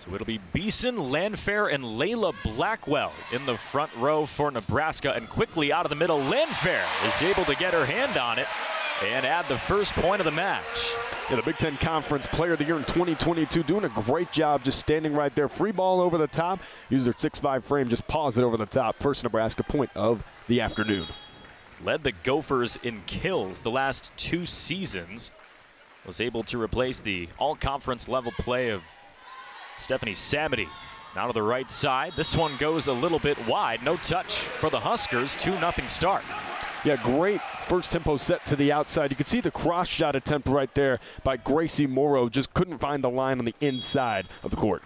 So it'll be Beeson, Landfair, and Layla Blackwell in the front row for Nebraska. And quickly out of the middle, Landfair is able to get her hand on it and add the first point of the match. Yeah, the Big Ten Conference Player of the Year in 2022, doing a great job just standing right there. Free ball over the top. Use their 6'5" frame, just pause it over the top. First Nebraska point of the afternoon. Led the Gophers in kills the last 2 seasons. Was able to replace the all-conference level play of Stephanie Samity. Now to the right side. This one goes a little bit wide. No touch for the Huskers. 2-0 start. Yeah, great first tempo set to the outside. You could see the cross shot attempt right there by Gracie Morrow. Just couldn't find the line on the inside of the court.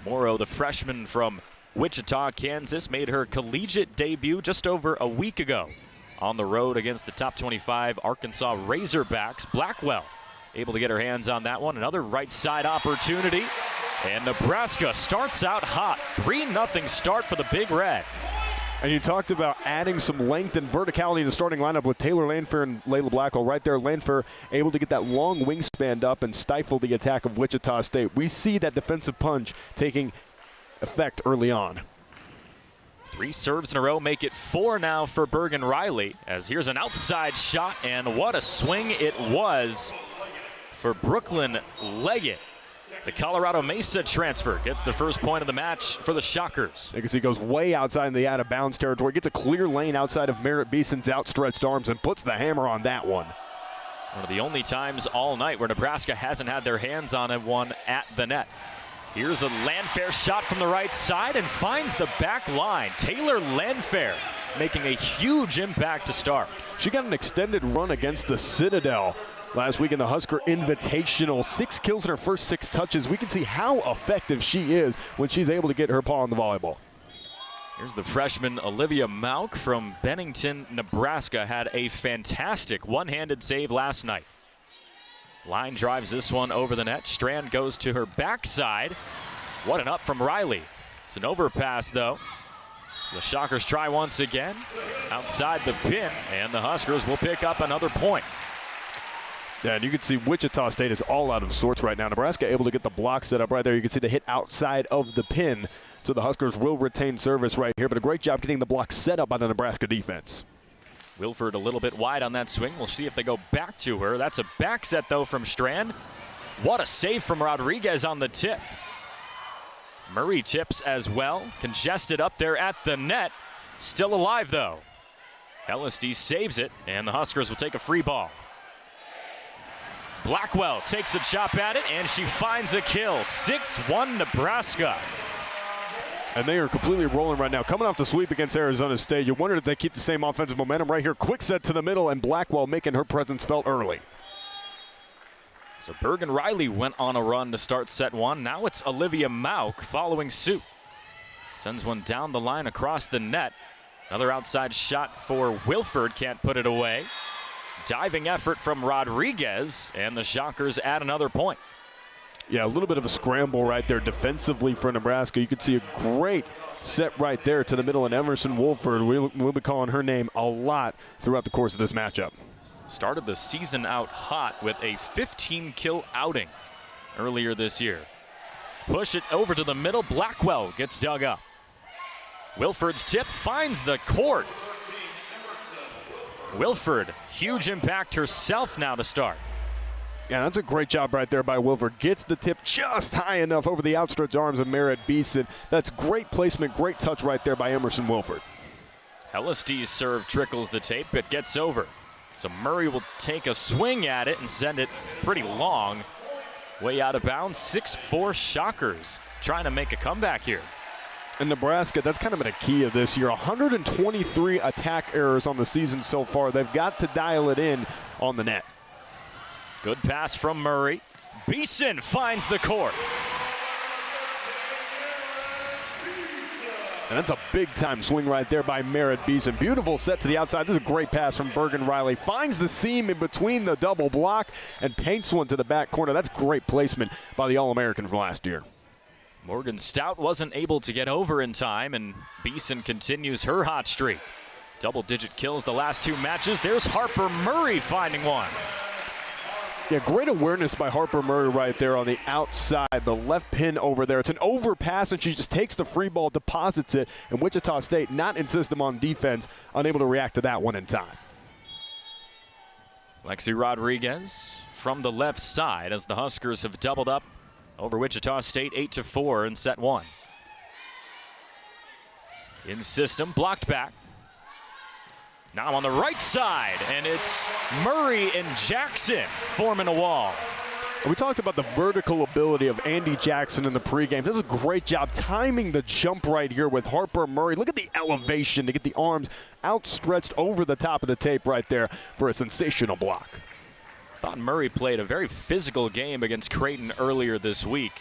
Morrow, the freshman from Wichita, Kansas, made her collegiate debut just over a week ago on the road against the top 25 Arkansas Razorbacks. Blackwell able to get her hands on that one. Another right side opportunity. And Nebraska starts out hot. 3-0 start for the Big Red. And you talked about adding some length and verticality to the starting lineup with Taylor Landfair and Layla Blackwell right there. Landfair able to get that long wingspan up and stifle the attack of Wichita State. We see that defensive punch taking effect early on. 3 serves in a row make it 4 now for Bergen Riley, as here's an outside shot, and what a swing it was for Brooklyn Leggett. The Colorado Mesa transfer gets the first point of the match for the Shockers. You can see he goes way outside in the out-of-bounds territory, gets a clear lane outside of Merritt Beeson's outstretched arms and puts the hammer on that one. One of the only times all night where Nebraska hasn't had their hands on one at the net. Here's a Landfair shot from the right side and finds the back line. Taylor Landfair making a huge impact to start. She got an extended run against the Citadel last week in the Husker Invitational. 6 kills in her first 6 touches. We can see how effective she is when she's able to get her paw on the volleyball. Here's the freshman Olivia Mauk from Bennington, Nebraska. Had a fantastic one-handed save last night. Line drives this one over the net. Strand goes to her backside. What an up from Riley. It's an overpass though. So the Shockers try once again. Outside the pin, and the Huskers will pick up another point. Yeah, and you can see Wichita State is all out of sorts right now. Nebraska able to get the block set up right there. You can see the hit outside of the pin. So the Huskers will retain service right here, but a great job getting the block set up by the Nebraska defense. Wilford a little bit wide on that swing. We'll see if they go back to her. That's a back set though from Strand. What a save from Rodriguez on the tip. Murray tips as well. Congested up there at the net. Still alive though. Ellisty saves it, and the Huskers will take a free ball. Blackwell takes a chop at it, and she finds a kill. 6-1 Nebraska. And they are completely rolling right now. Coming off the sweep against Arizona State, you wondered if they keep the same offensive momentum right here. Quick set to the middle, and Blackwell making her presence felt early. So Bergen Riley went on a run to start set 1. Now it's Olivia Mauk following suit. Sends one down the line across the net. Another outside shot for Wilford, can't put it away. Diving effort from Rodriguez, and the Shockers add another point. Yeah, a little bit of a scramble right there defensively for Nebraska. You can see a great set right there to the middle, and Emerson Wolford, we'll be calling her name a lot throughout the course of this matchup. Started the season out hot with a 15-kill outing earlier this year. Push it over to the middle. Blackwell gets dug up. Wilford's tip finds the court. Wilford, huge impact herself now to start. Yeah, that's a great job right there by Wilford. Gets the tip just high enough over the outstretched arms of Merritt Beeson. That's great placement, great touch right there by Emerson Wilford. Ellisty's serve trickles the tape, but gets over. So Murray will take a swing at it and send it pretty long. Way out of bounds. 6-4 Shockers trying to make a comeback here. And Nebraska, that's kind of been a key of this year. 123 attack errors on the season so far. They've got to dial it in on the net. Good pass from Murray. Beeson finds the court. And that's a big-time swing right there by Merritt Beeson. Beautiful set to the outside. This is a great pass from Bergen Riley. Finds the seam in between the double block and paints one to the back corner. That's great placement by the All-American from last year. Morgan Stout wasn't able to get over in time, and Beeson continues her hot streak. Double-digit kills the last 2 matches. There's Harper Murray finding one. Yeah, great awareness by Harper Murray right there on the outside, the left pin over there. It's an overpass, and she just takes the free ball, deposits it, and Wichita State not in system on defense, unable to react to that one in time. Lexi Rodriguez from the left side as the Huskers have doubled up over Wichita State 8-4 in set one. In system, blocked back. Now on the right side, and it's Murray and Jackson forming a wall. We talked about the vertical ability of Andy Jackson in the pregame. Does a great job timing the jump right here with Harper Murray. Look at the elevation to get the arms outstretched over the top of the tape right there for a sensational block. Thought Murray played a very physical game against Creighton earlier this week.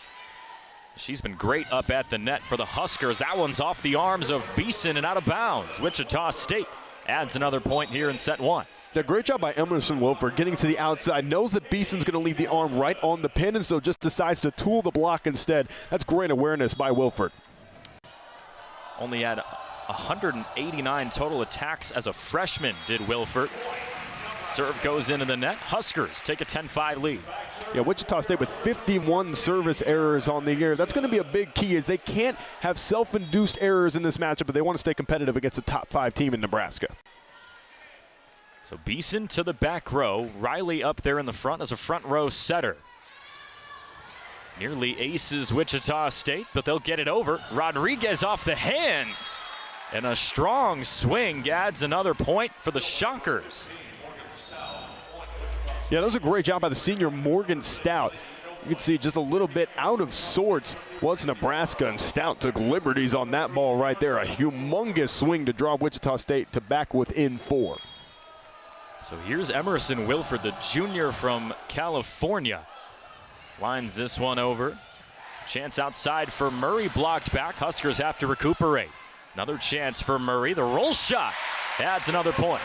She's been great up at the net for the Huskers. That one's off the arms of Beeson and out of bounds. Wichita State adds another point here in set one. Yeah, great job by Emerson Wilford getting to the outside. Knows that Beeson's going to leave the arm right on the pin, and so just decides to tool the block instead. That's great awareness by Wilford. Only had 189 total attacks as a freshman, did Wilford. Serve goes into the net. Huskers take a 10-5 lead. Yeah, Wichita State with 51 service errors on the year. That's going to be a big key, as they can't have self-induced errors in this matchup, but they want to stay competitive against a top 5 team in Nebraska. So Beeson to the back row. Riley up there in the front as a front row setter. Nearly aces Wichita State, but they'll get it over. Rodriguez off the hands. And a strong swing adds another point for the Shockers. Yeah, that was a great job by the senior Morgan Stout. You can see just a little bit out of sorts was Nebraska, and Stout took liberties on that ball right there. A humongous swing to draw Wichita State to back within 4. So here's Emerson Wilford, the junior from California. Lines this one over. Chance outside for Murray, blocked back. Huskers have to recuperate. Another chance for Murray. The roll shot adds another point.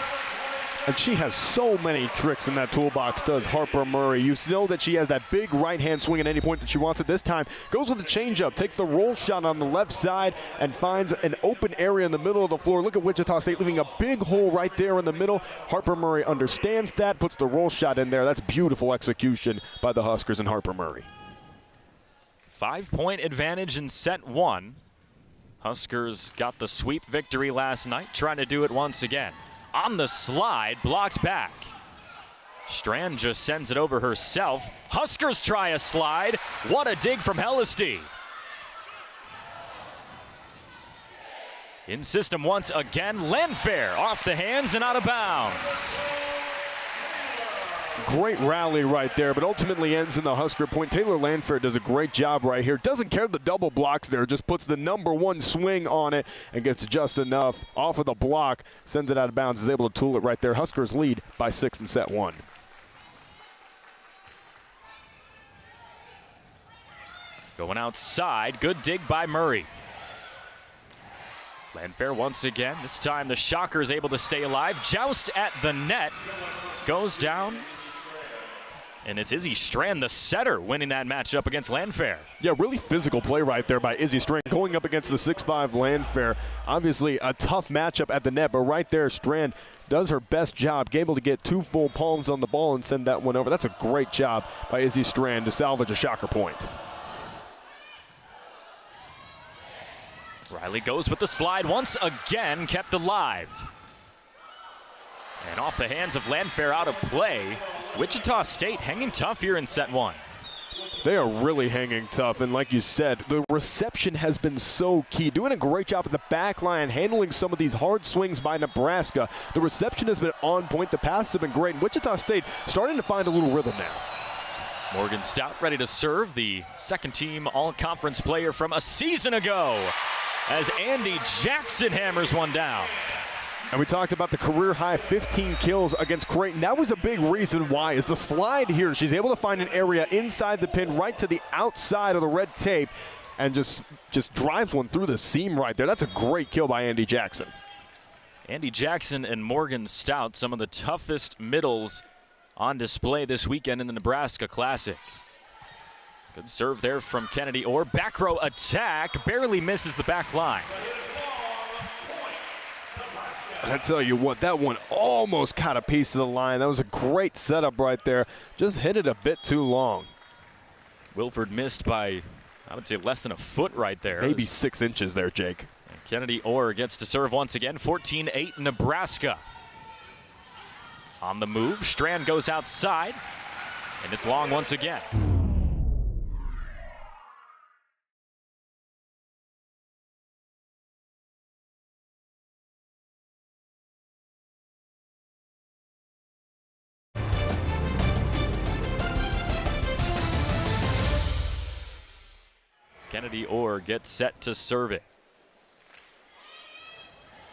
And she has so many tricks in that toolbox, does Harper Murray. You know that she has that big right-hand swing at any point that she wants it. This time, goes with the changeup, takes the roll shot on the left side, and finds an open area in the middle of the floor. Look at Wichita State leaving a big hole right there in the middle. Harper Murray understands that, puts the roll shot in there. That's beautiful execution by the Huskers and Harper Murray. 5-point advantage in set one. Huskers got the sweep victory last night, trying to do it once again. On the slide, blocked back. Strand just sends it over herself. Huskers try a slide. What a dig from Hellesty. In system once again, Landfair off the hands and out of bounds. Great rally right there, but ultimately ends in the Husker point. Taylor Landfair does a great job right here. Doesn't care the double blocks there, just puts the #1 swing on it and gets just enough off of the block, sends it out of bounds, is able to tool it right there. Huskers lead by 6 in set one. Going outside, good dig by Murray. Landfair once again, this time the Shockers able to stay alive. Joust at the net, goes down. And it's Izzy Strand, the setter, winning that matchup against Landfair. Yeah, really physical play right there by Izzy Strand, going up against the 6'5 Landfair. Obviously a tough matchup at the net, but right there Strand does her best job, able to get 2 full palms on the ball and send that one over. That's a great job by Izzy Strand to salvage a Shocker point. Riley goes with the slide once again, kept alive. And off the hands of Landfair, out of play. Wichita State hanging tough here in set one. They are really hanging tough, and like you said, the reception has been so key. Doing a great job at the back line, handling some of these hard swings by Nebraska. The reception has been on point. The passes have been great, and Wichita State starting to find a little rhythm now. Morgan Stout ready to serve, the second-team all-conference player from a season ago, as Andy Jackson hammers one down. And we talked about the career-high 15 kills against Creighton. That was a big reason why, is the slide here. She's able to find an area inside the pin, right to the outside of the red tape, and just drives one through the seam right there. That's a great kill by Andy Jackson. Andy Jackson and Morgan Stout, some of the toughest middles on display this weekend in the Nebraska Classic. Good serve there from Kennedy Orr. Back row attack, barely misses the back line. I tell you what, that one almost caught a piece of the line. That was a great setup right there. Just hit it a bit too long. Wilford missed by, I would say, less than a foot right there. Maybe 6 inches there, Jake. And Kennedy Orr gets to serve once again. 14-8 Nebraska. On the move, Strand goes outside, and it's long once again. Kennedy Orr gets set to serve it.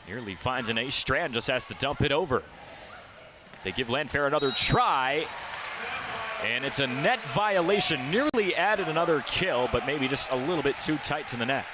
Nearly finds an ace. Strand just has to dump it over. They give Landfair another try, and it's a net violation. Nearly added another kill, but maybe just a little bit too tight to the net.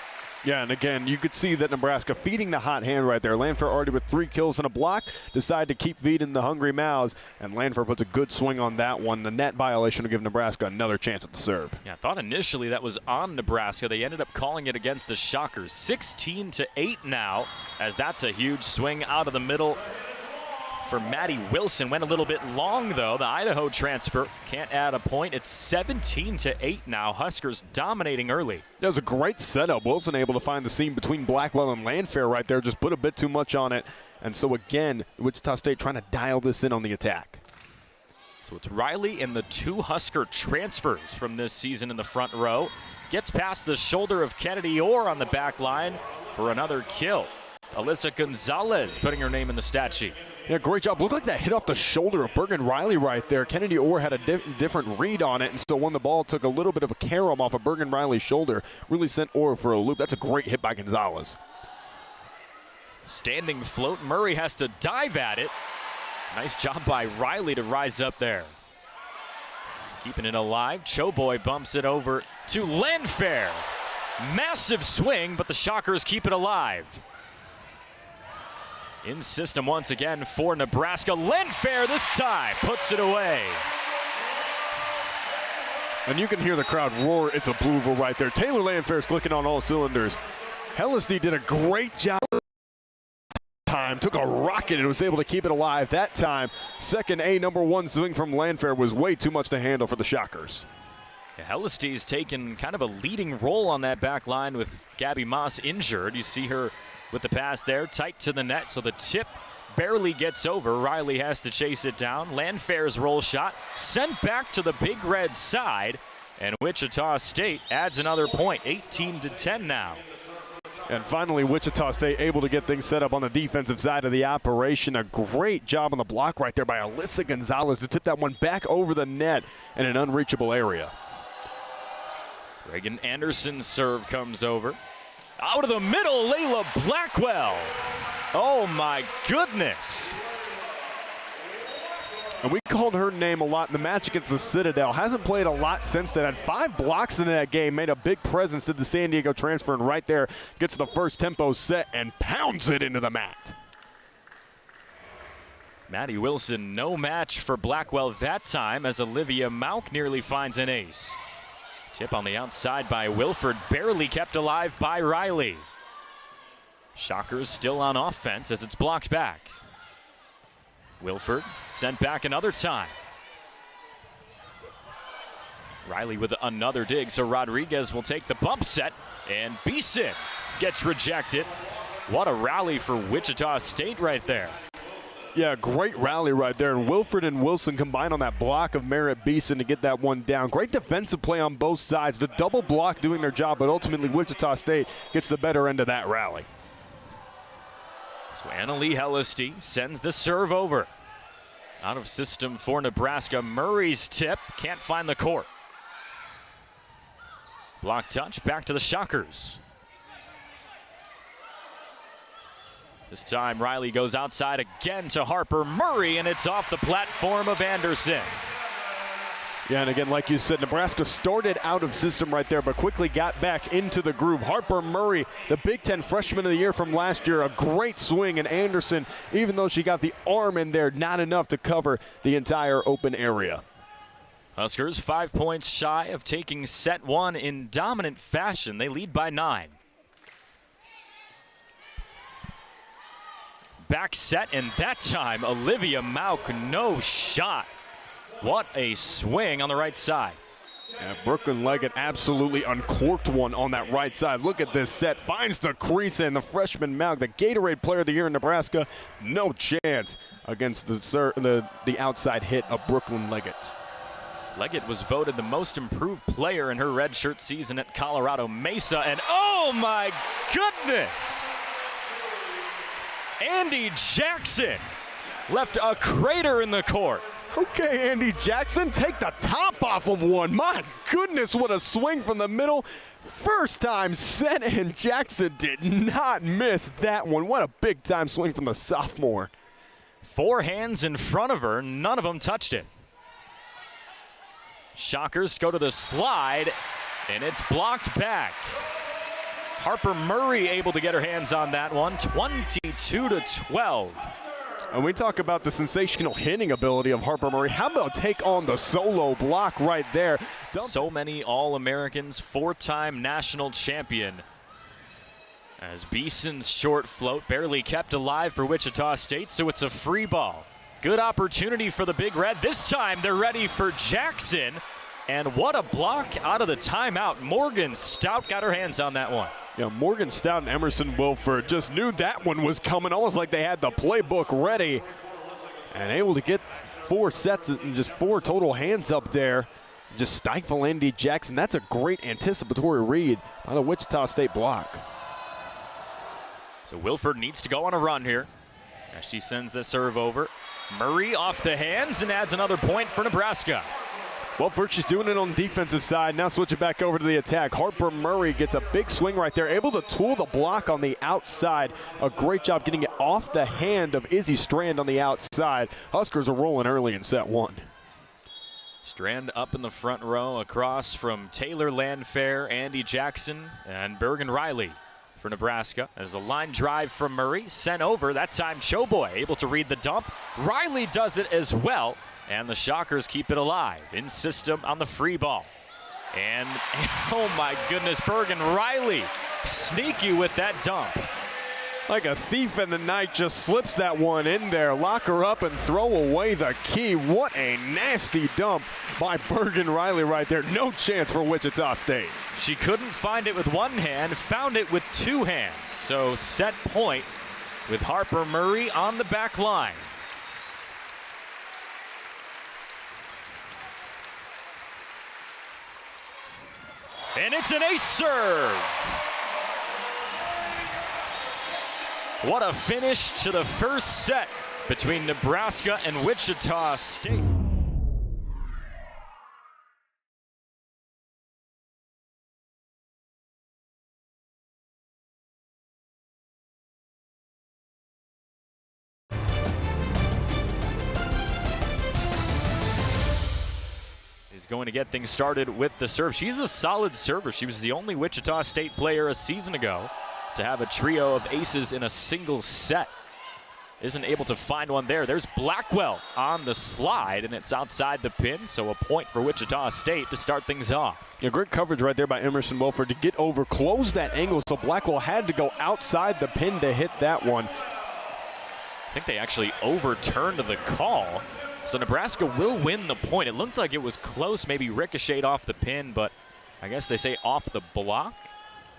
Yeah, and again, you could see that Nebraska feeding the hot hand right there. Landfair already with 3 kills and a block, decide to keep feeding the hungry mouths, and Landfair puts a good swing on that one. The net violation will give Nebraska another chance at the serve. Yeah, I thought initially that was on Nebraska. They ended up calling it against the Shockers. 16-8 now, as that's a huge swing out of the middle for Maddie Wilson. Went a little bit long, though. The Idaho transfer can't add a point. It's 17-8 now. Huskers dominating early. That was a great setup. Wilson able to find the seam between Blackwell and Landfair right there. Just put a bit too much on it. And so again, Wichita State trying to dial this in on the attack. So it's Riley and the 2 Husker transfers from this season in the front row. Gets past the shoulder of Kennedy Orr on the back line for another kill. Alyssa Gonzalez putting her name in the stat sheet. Yeah, great job. Looked like that hit off the shoulder of Bergen Riley right there. Kennedy Orr had a different read on it, and so when the ball took a little bit of a carom off of Bergen Riley's shoulder, really sent Orr for a loop. That's a great hit by Gonzalez. Standing float. Murray has to dive at it. Nice job by Riley to rise up there. Keeping it alive. Choboy bumps it over to Landfair. Massive swing, but the Shockers keep it alive. In system once again for Nebraska. Landfair this time puts it away. And you can hear the crowd roar. It's a Blueville right there. Taylor Landfair's clicking on all cylinders. Hellisty did a great job. Time took a rocket and was able to keep it alive that time. Second number 1 swing from Landfair was way too much to handle for the Shockers. Yeah, Hellisty's taken kind of a leading role on that back line with Gabby Moss injured. You see her with the pass there, tight to the net, so the tip barely gets over. Riley has to chase it down. Landfair's roll shot sent back to the Big Red side, and Wichita State adds another point, 18-10 now. And finally, Wichita State able to get things set up on the defensive side of the operation. A great job on the block right there by Alyssa Gonzalez to tip that one back over the net in an unreachable area. Reagan Anderson's serve comes over. Out of the middle, Layla Blackwell. Oh my goodness. And we called her name a lot in the match against the Citadel. Hasn't played a lot since then. Had 5 blocks in that game. Made a big presence to the San Diego transfer. And right there gets the first tempo set and pounds it into the mat. Maddie Wilson, no match for Blackwell that time as Olivia Mauk nearly finds an ace. Tip on the outside by Wilford, barely kept alive by Riley. Shockers still on offense as it's blocked back. Wilford sent back another time. Riley with another dig, so Rodriguez will take the bump set, and Beeson gets rejected. What a rally for Wichita State right there. Yeah, great rally right there. And Wilford and Wilson combined on that block of Merritt Beeson to get that one down. Great defensive play on both sides. The double block doing their job, but ultimately Wichita State gets the better end of that rally. So Annalee Hellisty sends the serve over. Out of system for Nebraska. Murray's tip, can't find the court. Block touch, back to the Shockers. This time Riley goes outside again to Harper Murray, and it's off the platform of Anderson. Yeah, and again, like you said, Nebraska started out of system right there, but quickly got back into the groove. Harper Murray, the Big Ten Freshman of the Year from last year, a great swing, and Anderson, even though she got the arm in there, not enough to cover the entire open area. Huskers 5 points shy of taking set 1 in dominant fashion. They lead by 9. back set, and that time Olivia Mauk, no shot. What a swing on the right side. Yeah, Brooklyn Leggett absolutely uncorked one on that right side. Look at this set. Finds the crease, and the freshman Mauk, the Gatorade Player of the Year in Nebraska, no chance against the outside hit of Brooklyn Leggett. Leggett was voted the most improved player in her redshirt season at Colorado Mesa, and oh my goodness! Andy Jackson left a crater in the court. Okay, Andy Jackson, take the top off of one. My goodness, what a swing from the middle. First time set, and Jackson did not miss that one. What a big time swing from the sophomore. 4 hands in front of her, none of them touched it. Shockers go to the slide, and it's blocked back. Harper Murray able to get her hands on that one, 22-12. And we talk about the sensational hitting ability of Harper Murray. How about take on the solo block right there? So many All-Americans, 4-time national champion. As Beeson's short float barely kept alive for Wichita State, so it's a free ball. Good opportunity for the Big Red. This time they're ready for Jackson. And what a block out of the timeout. Morgan Stout got her hands on that one. Yeah, Morgan Stout and Emerson Wilford just knew that one was coming, almost like they had the playbook ready. And able to get 4 sets and just 4 total hands up there. Just stifle Andy Jackson. That's a great anticipatory read on the Wichita State block. So Wilford needs to go on a run here as she sends the serve over. Murray off the hands and adds another point for Nebraska. Well, first she's doing it on the defensive side. Now switch it back over to the attack. Harper Murray gets a big swing right there, able to tool the block on the outside. A great job getting it off the hand of Izzy Strand on the outside. Huskers are rolling early in set 1. Strand up in the front row across from Taylor Landfair, Andy Jackson, and Bergen Riley for Nebraska. As the line drive from Murray sent over, that time Choboy able to read the dump. Riley does it as well. And the Shockers keep it alive in system on the free ball. And oh my goodness, Bergen Riley sneaky with that dump. Like a thief in the night, just slips that one in there. Lock her up and throw away the key. What a nasty dump by Bergen Riley right there. No chance for Wichita State. She couldn't find it with one hand, found it with 2 hands. So set point with Harper Murray on the back line. And it's an ace serve. What a finish to the first set between Nebraska and Wichita State. Is going to get things started with the serve. She's a solid server. She was the only Wichita State player a season ago to have a trio of aces in a single set. Isn't able to find one there. There's Blackwell on the slide, and it's outside the pin, so a point for Wichita State to start things off. Yeah, great coverage right there by Emerson Wilford to get over, close that angle, so Blackwell had to go outside the pin to hit that one. I think they actually overturned the call. So Nebraska will win the point. It looked like it was close, maybe ricocheted off the pin, but I guess they say off the block.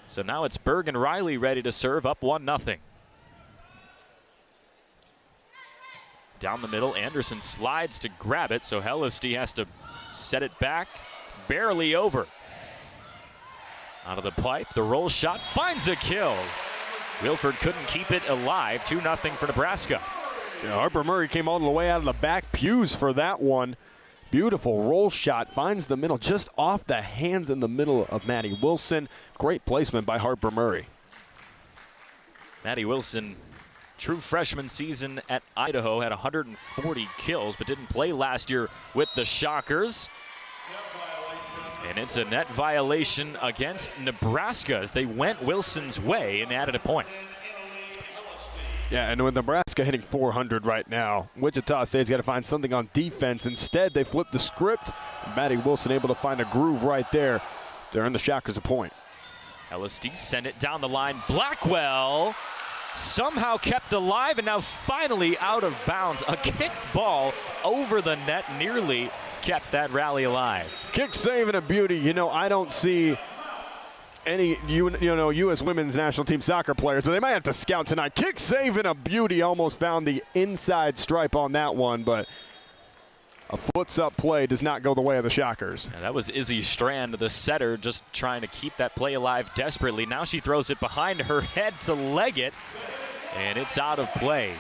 So now it's Bergen Riley ready to serve, up 1-0. Down the middle, Anderson slides to grab it, so Hellisty has to set it back, barely over. Out of the pipe, the roll shot finds a kill. Wilford couldn't keep it alive, 2-0 for Nebraska. Yeah, Harper Murray came all the way out of the back pews for that one. Beautiful roll shot, finds the middle, just off the hands in the middle of Maddie Wilson. Great placement by Harper Murray. Maddie Wilson, true freshman season at Idaho, had 140 kills, but didn't play last year with the Shockers. And it's a net violation against Nebraska as they went Wilson's way and added a point. Yeah, and with Nebraska hitting 400 right now, Wichita State's got to find something on defense. Instead, they flipped the script. Maddie Wilson able to find a groove right there to earn the Shockers a point. LSD send it down the line. Blackwell somehow kept alive and now finally out of bounds. A kick ball over the net nearly kept that rally alive. Kick save and a beauty. You know, I don't see any U.S. women's national team soccer players, but they might have to scout tonight. Kick save and a beauty. Almost found the inside stripe on that one, but a foots up play does not go the way of the Shockers. And that was Izzy Strand, the setter, just trying to keep that play alive desperately. Now she throws it behind her head to leg it, and it's out of play.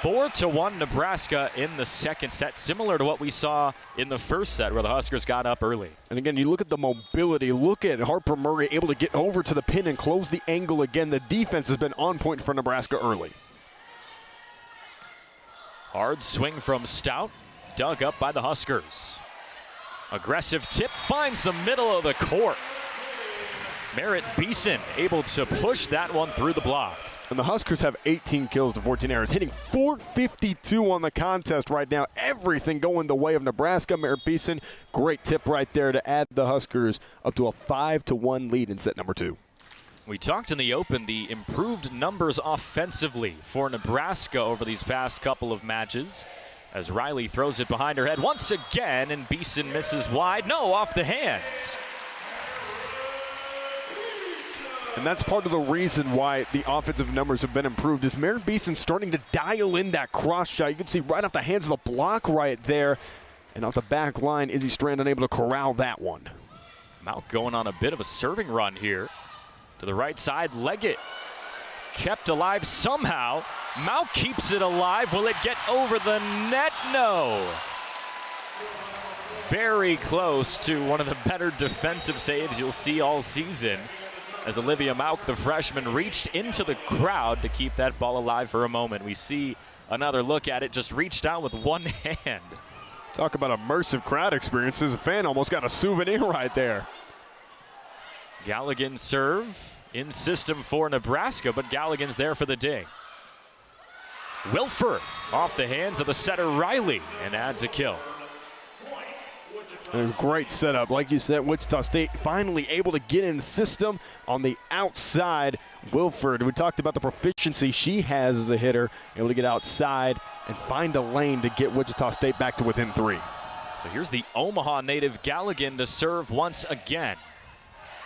4-1 Nebraska in the second set, similar to what we saw in the first set where the Huskers got up early. And again, you look at the mobility. Look at Harper Murray able to get over to the pin and close the angle again. The defense has been on point for Nebraska early. Hard swing from Stout, dug up by the Huskers. Aggressive tip finds the middle of the court. Merritt Beeson able to push that one through the block. And the Huskers have 18 kills to 14 errors, hitting .452 on the contest right now. Everything going the way of Nebraska. Merritt Beeson, great tip right there to add the Huskers up to a 5-1 lead in set number 2. We talked in the open the improved numbers offensively for Nebraska over these past couple of matches. As Riley throws it behind her head once again, and Beeson misses wide. No, off the hands. And that's part of the reason why the offensive numbers have been improved is Merritt Beeson starting to dial in that cross shot. You can see right off the hands of the block right there. And off the back line, Izzy Strand unable to corral that one. Mount going on a bit of a serving run here. To the right side, Leggett kept alive somehow. Mount keeps it alive. Will it get over the net? No. Very close to one of the better defensive saves you'll see all season, as Olivia Mauck, the freshman, reached into the crowd to keep that ball alive for a moment. We see another look at it, just reached down with one hand. Talk about immersive crowd experiences. A fan almost got a souvenir right there. Galligan serve in system for Nebraska, but Galligan's there for the dig. Wilford off the hands of the setter Riley and adds a kill. There's a great setup. Like you said, Wichita State finally able to get in system on the outside. Wilford, we talked about the proficiency she has as a hitter, able to get outside and find a lane to get Wichita State back to within 3. So here's the Omaha native Galligan to serve once again.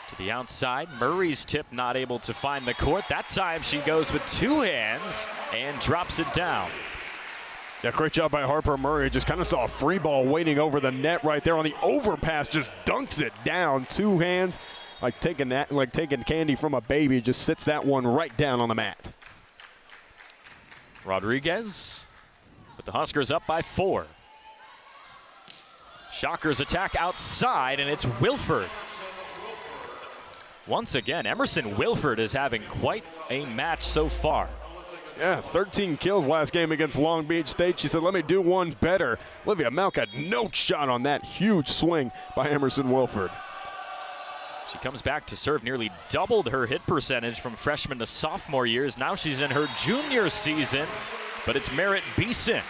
To the outside, Murray's tip not able to find the court. That time she goes with 2 hands and drops it down. Yeah, great job by Harper Murray. Just kind of saw a free ball waiting over the net right there on the overpass. Just dunks it down. 2 hands, like taking candy from a baby. Just sits that one right down on the mat. Rodriguez with the Huskers up by 4. Shockers attack outside, and it's Wilford. Once again, Emerson Wilford is having quite a match so far. Yeah, 13 kills last game against Long Beach State. She said, let me do one better. Olivia Mauck had no shot on that huge swing by Emerson Wilford. She comes back to serve, nearly doubled her hit percentage from freshman to sophomore years. Now she's in her junior season, but it's Merritt Beeson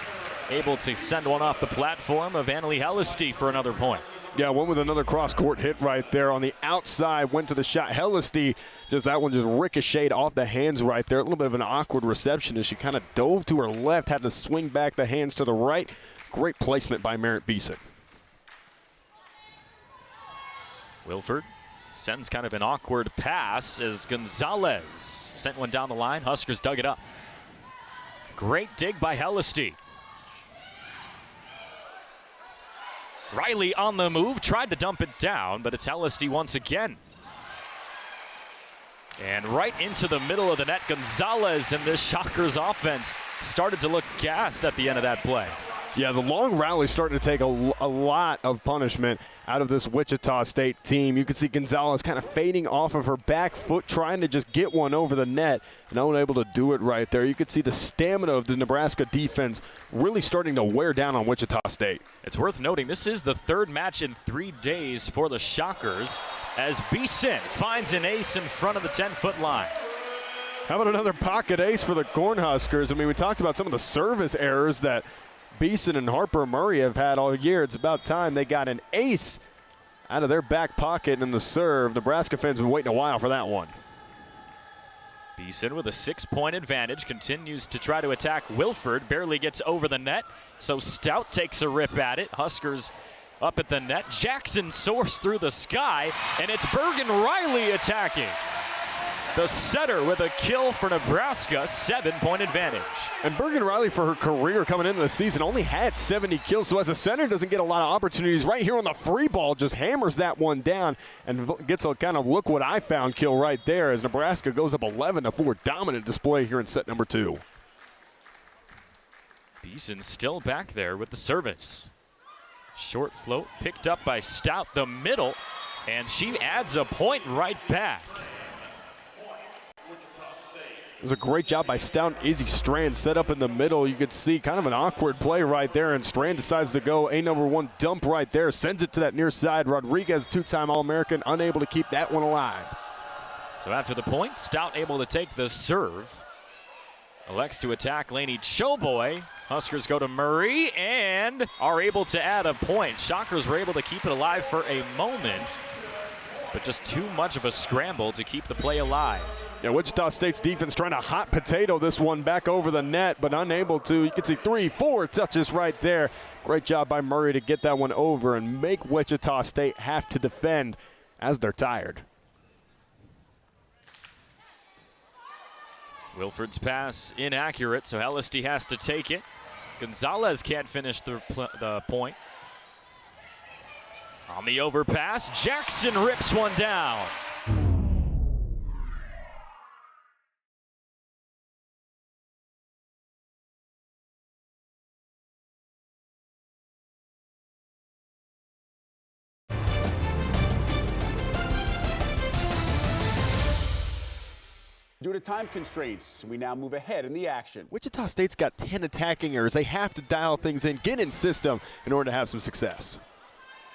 able to send one off the platform of Annalie Hellisty for another point. Yeah, went with another cross-court hit right there on the outside, went to the shot. Hellisty, that one just ricocheted off the hands right there. A little bit of an awkward reception as she kind of dove to her left, had to swing back the hands to the right. Great placement by Merritt Beeson. Wilford sends kind of an awkward pass as Gonzalez sent one down the line. Huskers dug it up. Great dig by Hellisty. Riley on the move, tried to dump it down, but it's Hellisty once again. And right into the middle of the net, Gonzalez and this Shockers offense started to look gassed at the end of that play. Yeah, the long rally starting to take a lot of punishment out of this Wichita State team. You can see Gonzalez kind of fading off of her back foot, trying to just get one over the net, and unable to do it right there. You could see the stamina of the Nebraska defense really starting to wear down on Wichita State. It's worth noting this is the 3rd match in 3 days for the Shockers, as Beeson finds an ace in front of the 10-foot line. How about another pocket ace for the Cornhuskers? I mean, we talked about some of the service errors that Beeson and Harper Murray have had all year. It's about time they got an ace out of their back pocket in the serve. Nebraska fans have been waiting a while for that one. Beeson with a 6-point advantage continues to try to attack Wilford. Barely gets over the net, so Stout takes a rip at it. Huskers up at the net. Jackson soars through the sky, and it's Bergen Riley attacking. The setter with a kill for Nebraska, 7-point advantage. And Bergen Riley, for her career coming into the season, only had 70 kills, so as a center doesn't get a lot of opportunities. Right here on the free ball, just hammers that one down and gets a kind of look what I found kill right there as Nebraska goes up 11-4. Dominant display here in set number 2. Beeson still back there with the service. Short float picked up by Stout, the middle, and she adds a point right back. It was a great job by Stout and Izzy Strand set up in the middle. You could see kind of an awkward play right there, and Strand decides to go a number 1 dump right there, sends it to that near side. Rodriguez, 2-time All-American, unable to keep that one alive. So after the point, Stout able to take the serve. Elects to attack Lainey Choboy. Huskers go to Murray and are able to add a point. Shockers were able to keep it alive for a moment, but just too much of a scramble to keep the play alive. Yeah, Wichita State's defense trying to hot potato this one back over the net, but unable to. You can see 3-4 touches right there. Great job by Murray to get that one over and make Wichita State have to defend as they're tired. Wilford's pass inaccurate, so Hellisty has to take it. Gonzalez can't finish the point. On the overpass, Jackson rips one down. Due to time constraints, we now move ahead in the action. Wichita State's got 10 attacking errors. They have to dial things in, get in system in order to have some success.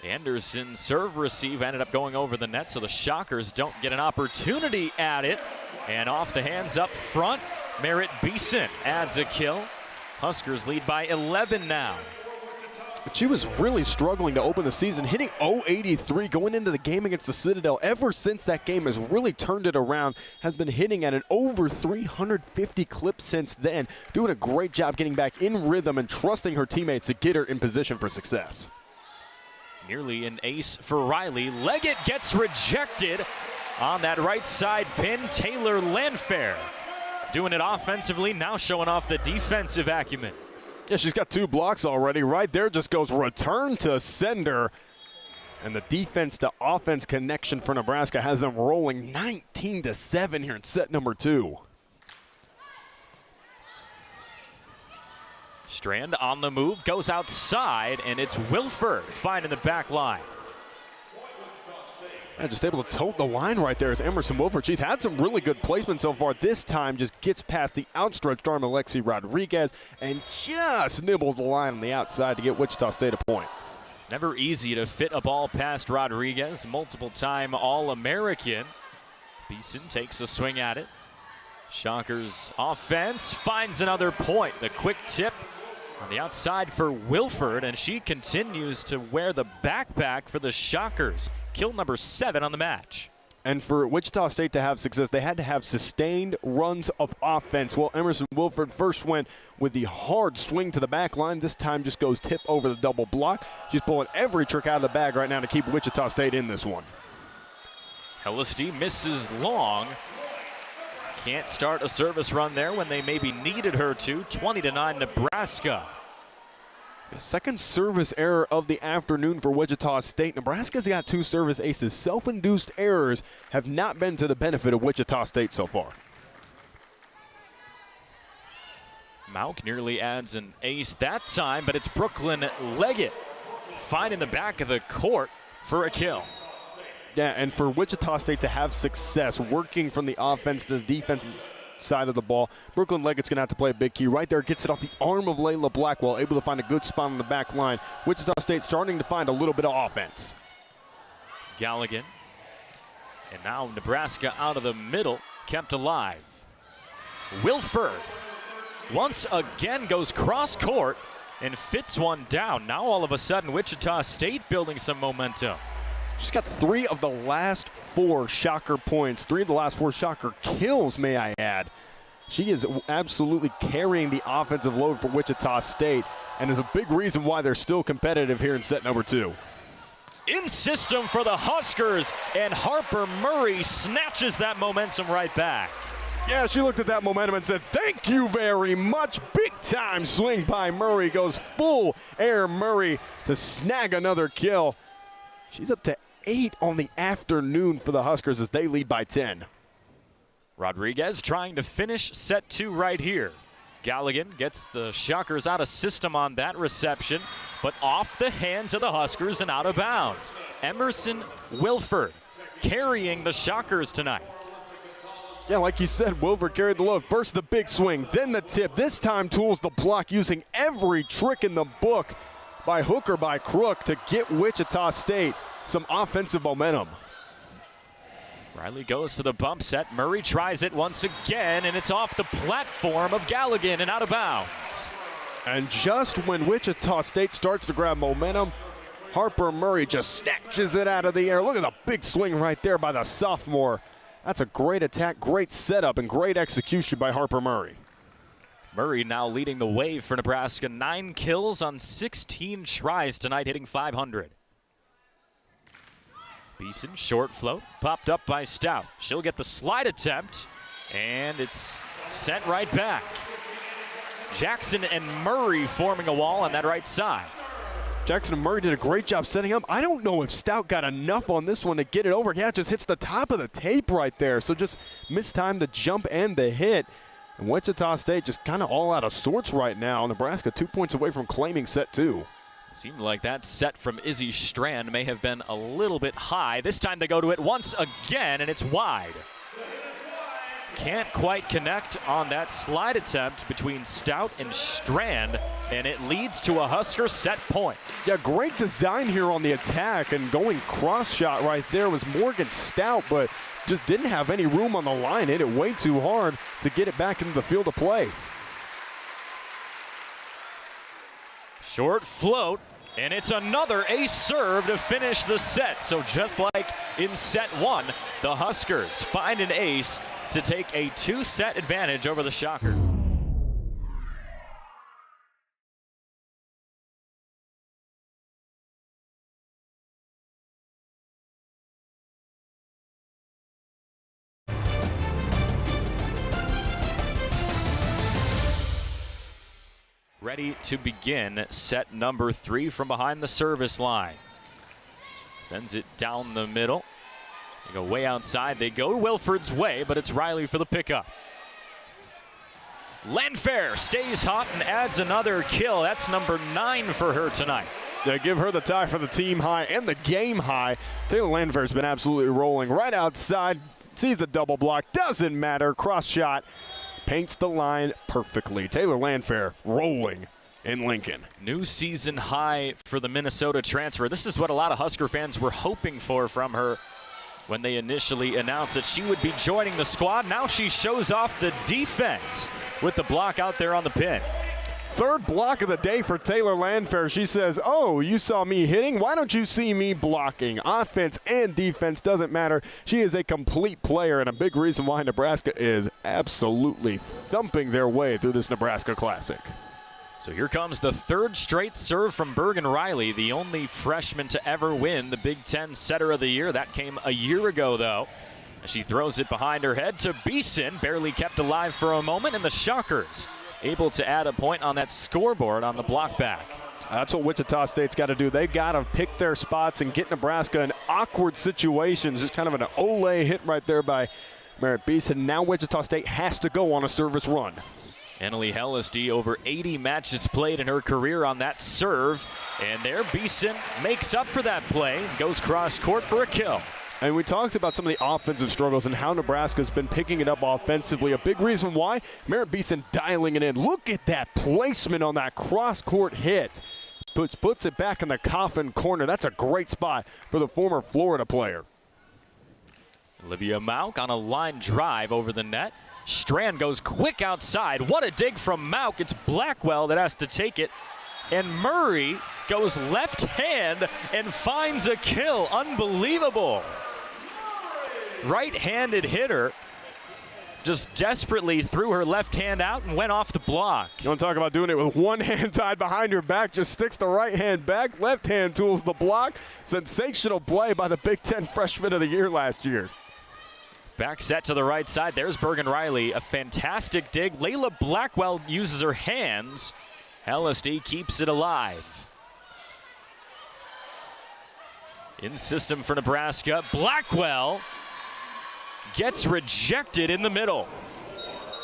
Anderson's serve receive ended up going over the net, so the Shockers don't get an opportunity at it. And off the hands up front, Merritt Beeson adds a kill. Huskers lead by 11 now. But she was really struggling to open the season, hitting .083 going into the game against the Citadel. Ever since that game has really turned it around, has been hitting at an over 350 clip since then. Doing a great job getting back in rhythm and trusting her teammates to get her in position for success. Nearly an ace for Riley. Leggett gets rejected on that right side pin. Taylor Landfair doing it offensively, now showing off the defensive acumen. Yeah, she's got 2 blocks already. Right there just goes return to sender. And the defense to offense connection for Nebraska has them rolling 19-7 here in set number 2. Strand on the move, goes outside, and it's Wilford finding the back line. Just able to tote the line right there is Emerson Wilford. She's had some really good placement so far. This time just gets past the outstretched arm of Alexi Rodriguez and just nibbles the line on the outside to get Wichita State a point. Never easy to fit a ball past Rodriguez, multiple-time All-American. Beeson takes a swing at it. Shockers offense finds another point. The quick tip on the outside for Wilford, and she continues to wear the backpack for the Shockers. Kill number 7 on the match. And for Wichita State to have success, they had to have sustained runs of offense. Well, Emerson Wilford first went with the hard swing to the back line. This time just goes tip over the double block. She's pulling every trick out of the bag right now to keep Wichita State in this one. Hellisty misses long. Can't start a service run there when they maybe needed her to. 20-9 Nebraska. The second service error of the afternoon for Wichita State. Nebraska's got 2 service aces. Self-induced errors have not been to the benefit of Wichita State so far. Mauk nearly adds an ace that time, but it's Brooklyn Leggett finding the back of the court for a kill. Yeah, and for Wichita State to have success working from the offense to the defensive side of the ball, Brooklyn Leggett's going to have to play a big key. Right there, gets it off the arm of Layla Blackwell, able to find a good spot on the back line. Wichita State starting to find a little bit of offense. Galligan. And now Nebraska out of the middle, kept alive. Wilford once again goes cross court and fits one down. Now all of a sudden Wichita State building some momentum. She's got 3 of the last 4 Shocker points, 3 of the last 4 Shocker kills, may I add. She is absolutely carrying the offensive load for Wichita State and is a big reason why they're still competitive here in set number 2. In system for the Huskers, and Harper Murray snatches that momentum right back. Yeah, she looked at that momentum and said, thank you very much. Big time swing by Murray. Goes full air Murray to snag another kill. She's up to 8 on the afternoon for the Huskers as they lead by 10. Rodriguez trying to finish set 2 right here. Galligan gets the Shockers out of system on that reception, but off the hands of the Huskers and out of bounds. Emerson Wilford carrying the Shockers tonight. Yeah, like you said, Wilford carried the load. First the big swing, then the tip. This time tools the block using every trick in the book by hook or by crook to get Wichita State some offensive momentum. Riley goes to the bump set. Murray tries it once again, and it's off the platform of Galligan and out of bounds. And just when Wichita State starts to grab momentum, Harper Murray just snatches it out of the air. Look at the big swing right there by the sophomore. That's a great attack, great setup, and great execution by Harper Murray. Murray now leading the way for Nebraska. 9 kills on 16 tries tonight, hitting .500. Beeson, short float, popped up by Stout. She'll get the slide attempt, and it's sent right back. Jackson and Murray forming a wall on that right side. Jackson and Murray did a great job setting up. I don't know if Stout got enough on this one to get it over. Yeah, it just hits the top of the tape right there. So just mistimed the jump and the hit. And Wichita State just kind of all out of sorts right now. Nebraska 2 points away from claiming set 2. Seemed like that set from Izzy Strand may have been a little bit high. This time they go to it once again, and it's wide. Can't quite connect on that slide attempt between Stout and Strand, and it leads to a Husker set point. Yeah, great design here on the attack, and going cross shot right there was Morgan Stout, but just didn't have any room on the line. Hit it way too hard to get it back into the field of play. Short float, and it's another ace serve to finish the set. So just like in set 1, the Huskers find an ace to take a 2-set advantage over the Shocker. Ready to begin set number 3 from behind the service line. Sends it down the middle. They go way outside. They go Wilford's way, but it's Riley for the pickup. Landfair stays hot and adds another kill. That's number 9 for her tonight. They give her the tie for the team high and the game high. Taylor Landfair's been absolutely rolling right outside. Sees the double block. Doesn't matter. Cross shot. Paints the line perfectly. Taylor Landfair rolling in Lincoln. New season high for the Minnesota transfer. This is what a lot of Husker fans were hoping for from her when they initially announced that she would be joining the squad. Now she shows off the defense with the block out there on the pin. Third block of the day for Taylor Landfair. She says, oh, you saw me hitting? Why don't you see me blocking? Offense and defense doesn't matter. She is a complete player and a big reason why Nebraska is absolutely thumping their way through this Nebraska Classic. So here comes the 3rd straight serve from Bergen Riley, the only freshman to ever win the Big Ten Setter of the Year. That came a year ago, though. She throws it behind her head to Beeson, barely kept alive for a moment, and the Shockers able to add a point on that scoreboard on the block back. That's what Wichita State's got to do. They've got to pick their spots and get Nebraska in awkward situations. Just kind of an Olay hit right there by Merritt Beeson. Now Wichita State has to go on a service run. Annalie Hellisty, over 80 matches played in her career on that serve. And there Beeson makes up for that play, goes cross court for a kill. And we talked about some of the offensive struggles and how Nebraska's been picking it up offensively. A big reason why, Merritt Beeson dialing it in. Look at that placement on that cross-court hit. Puts it back in the coffin corner. That's a great spot for the former Florida player. Olivia Mauk on a line drive over the net. Strand goes quick outside. What a dig from Mauk. It's Blackwell that has to take it. And Murray goes left hand and finds a kill. Unbelievable. Right-handed hitter just desperately threw her left hand out and went off the block. You want to talk about doing it with one hand tied behind your back, just sticks the right hand back, left hand tools the block. Sensational play by the Big Ten Freshman of the Year last year. Back set to the right side. There's Bergen Riley. A fantastic dig. Layla Blackwell uses her hands. LSD keeps it alive. In system for Nebraska. Blackwell gets rejected in the middle.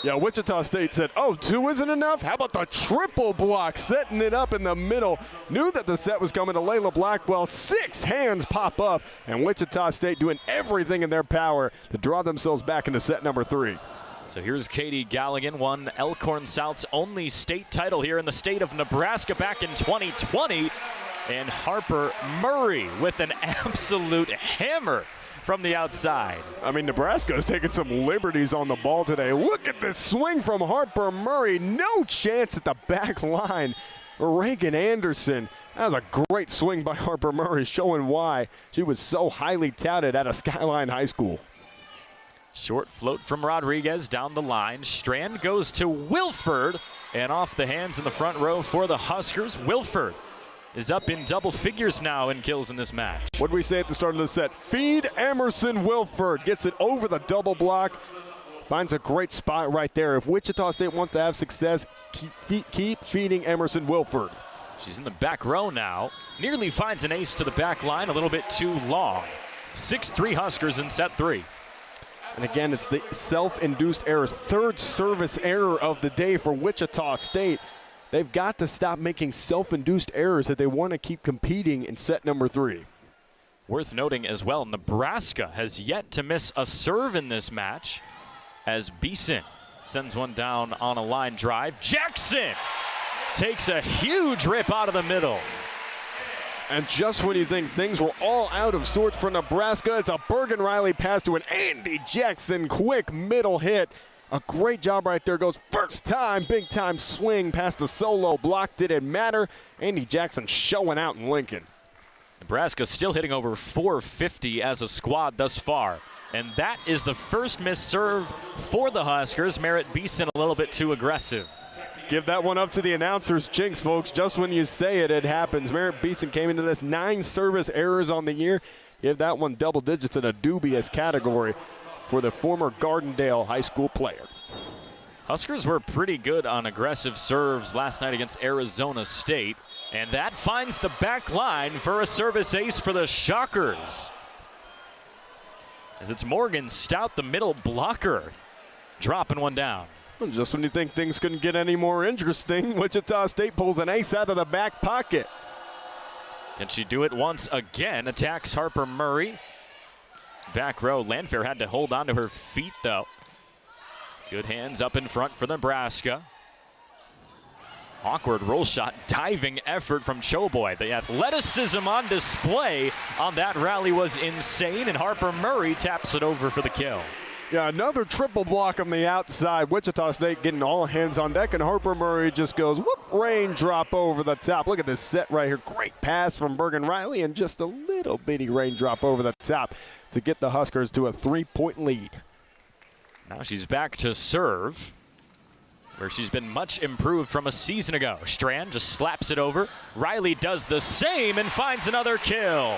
Yeah, Wichita State said, oh, 2 isn't enough? How about the triple block, setting it up in the middle? Knew that the set was coming to Layla Blackwell. 6 hands pop up, and Wichita State doing everything in their power to draw themselves back into set number 3. So here's Katie Galligan, won Elkhorn South's only state title here in the state of Nebraska back in 2020. And Harper Murray with an absolute hammer from the outside. I mean, Nebraska is taking some liberties on the ball today. Look at this swing from Harper Murray. No chance at the back line. Reagan Anderson. That was a great swing by Harper Murray, showing why she was so highly touted out of Skyline High School. Short float from Rodriguez down the line. Strand goes to Wilford, and off the hands in the front row for the Huskers. Wilford is up in double figures now in kills in this match. What did we say at the start of the set? Feed Emerson Wilford. Gets it over the double block. Finds a great spot right there. If Wichita State wants to have success, keep feeding Emerson Wilford. She's in the back row now. Nearly finds an ace to the back line, a little bit too long. 6-3 Huskers in set 3. And again, it's the self-induced errors. 3rd service error of the day for Wichita State. They've got to stop making self-induced errors if they want to keep competing in set number 3. Worth noting as well, Nebraska has yet to miss a serve in this match as Beeson sends one down on a line drive. Jackson takes a huge rip out of the middle. And just when you think things were all out of sorts for Nebraska, it's a Bergen Riley pass to an Andy Jackson quick middle hit. A great job right there. Goes first time, big time swing past the solo block. Didn't matter. Andy Jackson showing out in Lincoln. Nebraska still hitting over 450 as a squad thus far. And that is the first missed serve for the Huskers. Merritt Beeson a little bit too aggressive. Give that one up to the announcer's jinx, folks. Just when you say it, it happens. Merritt Beeson came into this 9 service errors on the year. Give that one double digits in a dubious category for the former Gardendale High School player. Huskers were pretty good on aggressive serves last night against Arizona State, and that finds the back line for a service ace for the Shockers. As it's Morgan Stout, the middle blocker, dropping one down. Just when you think things couldn't get any more interesting, Wichita State pulls an ace out of the back pocket. Can she do it once again? Attacks Harper Murray. Back row, Landfair had to hold on to her feet though. Good hands up in front for Nebraska. Awkward roll shot, diving effort from Choboy. The athleticism on display on that rally was insane, and Harper Murray taps it over for the kill. Yeah, another triple block on the outside. Wichita State getting all hands on deck, and Harper Murray just goes, whoop, raindrop over the top. Look at this set right here. Great pass from Bergen Riley, and just a little bitty raindrop over the top to get the Huskers to a 3-point lead. Now she's back to serve, where she's been much improved from a season ago. Strand just slaps it over. Riley does the same and finds another kill.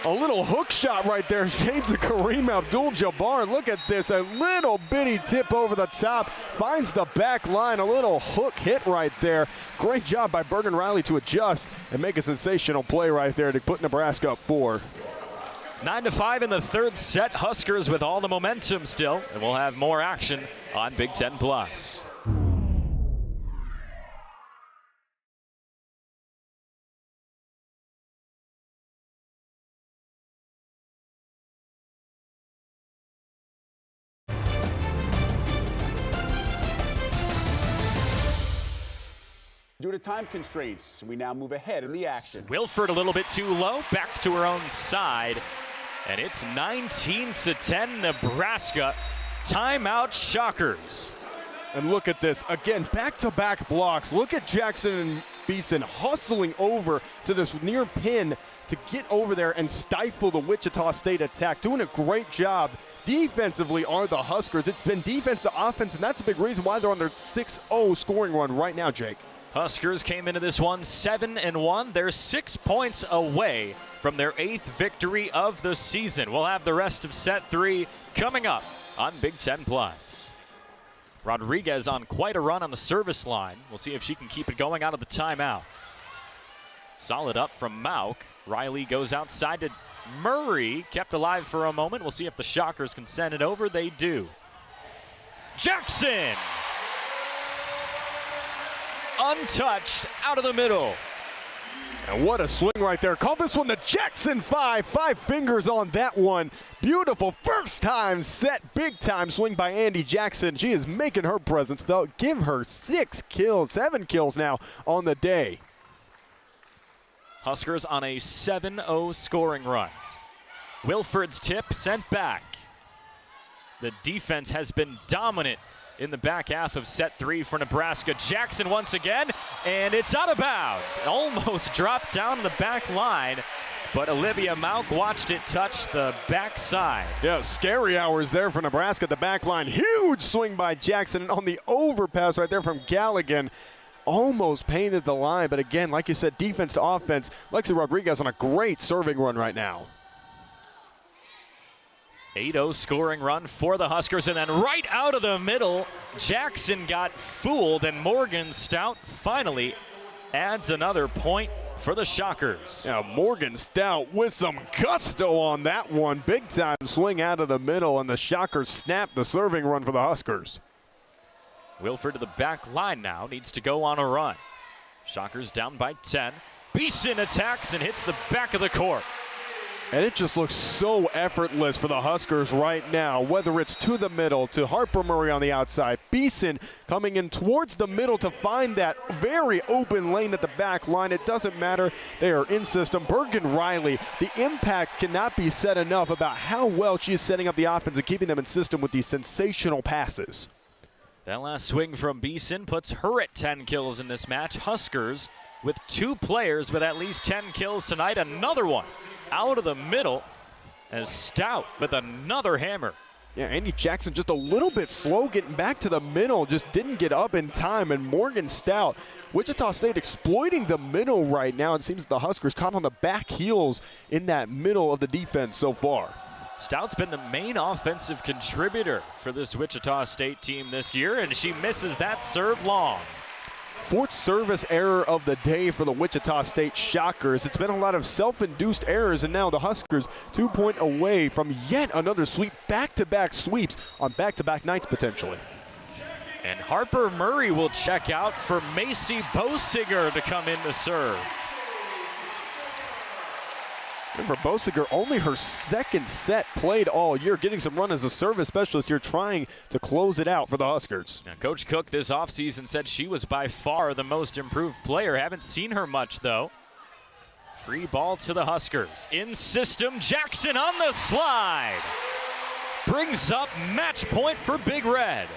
A little hook shot right there. Shades of Kareem Abdul-Jabbar. Look at this. A little bitty tip over the top. Finds the back line. A little hook hit right there. Great job by Bergen Riley to adjust and make a sensational play right there to put Nebraska up 4. 9-5 in the 3rd set. Huskers with all the momentum still. And we'll have more action on Big Ten Plus. Due to time constraints, we now move ahead in the action. Wilford a little bit too low, back to her own side. And it's 19-10 Nebraska. Timeout Shockers. And look at this. Again, back-to-back blocks. Look at Jackson and Beeson hustling over to this near pin to get over there and stifle the Wichita State attack. Doing a great job. Defensively are the Huskers. It's been defense to offense, and that's a big reason why they're on their 6-0 scoring run right now, Jake. Huskers came into this one 7-1. They're 6 points away from their 8th victory of the season. We'll have the rest of set 3 coming up on Big Ten Plus. Rodriguez on quite a run on the service line. We'll see if she can keep it going out of the timeout. Solid up from Mauk. Riley goes outside to Murray, kept alive for a moment. We'll see if the Shockers can send it over. They do. Jackson! Untouched, out of the middle. And what a swing right there. Call this one the Jackson 5. 5 fingers on that one. Beautiful first time set, big time swing by Andy Jackson. She is making her presence felt. Give her 7 kills now on the day. Huskers on a 7-0 scoring run. Wilford's tip sent back. The defense has been dominant in the back half of set 3 for Nebraska. Jackson once again, and it's out of bounds. Almost dropped down the back line, but Olivia Mauk watched it touch the backside. Yeah, scary hours there for Nebraska at the back line. Huge swing by Jackson, and on the overpass right there from Galligan. Almost painted the line, but again, like you said, defense to offense. Lexi Rodriguez on a great serving run right now. 8-0 scoring run for the Huskers, and then right out of the middle, Jackson got fooled, and Morgan Stout finally adds another point for the Shockers. Yeah, Morgan Stout with some gusto on that one. Big time swing out of the middle, and the Shockers snap the serving run for the Huskers. Wilford to the back line now, needs to go on a run. Shockers down by 10. Beeson attacks and hits the back of the court. And it just looks so effortless for the Huskers right now, whether it's to the middle, to Harper Murray on the outside. Beeson coming in towards the middle to find that very open lane at the back line. It doesn't matter. They are in system. Bergen Riley, the impact cannot be said enough about how well she is setting up the offense and keeping them in system with these sensational passes. That last swing from Beeson puts her at 10 kills in this match. Huskers with 2 players with at least 10 kills tonight. Another one out of the middle as Stout with another hammer. Yeah, Andy Jackson just a little bit slow getting back to the middle, just didn't get up in time. And Morgan Stout, Wichita State exploiting the middle right now. It seems the Huskers caught on the back heels in that middle of the defense so far. Stout's been the main offensive contributor for this Wichita State team this year, and she misses that serve long. 4th service error of the day for the Wichita State Shockers. It's been a lot of self-induced errors, and now the Huskers 2 point away from yet another sweep, back-to-back sweeps on back-to-back nights potentially. And Harper Murray will check out for Macy Bosinger to come in to serve. And for Bosinger, only her 2nd set played all year, getting some run as a service specialist here, trying to close it out for the Huskers. Now, Coach Cook this offseason said she was by far the most improved player. Haven't seen her much, though. Free ball to the Huskers. In system, Jackson on the slide. Brings up match point for Big Red.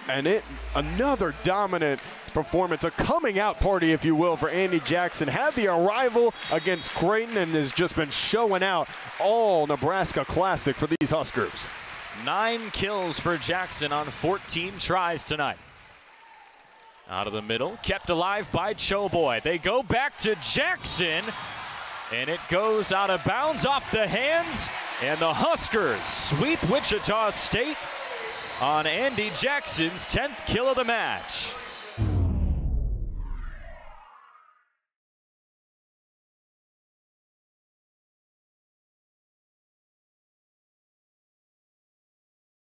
And another dominant performance, a coming out party, if you will, for Andy Jackson. Had the arrival against Creighton and has just been showing out all Nebraska Classic for these Huskers. 9 kills for Jackson on 14 tries tonight. Out of the middle, kept alive by Choboy. They go back to Jackson, and it goes out of bounds off the hands, and the Huskers sweep Wichita State on Andy Jackson's 10th kill of the match.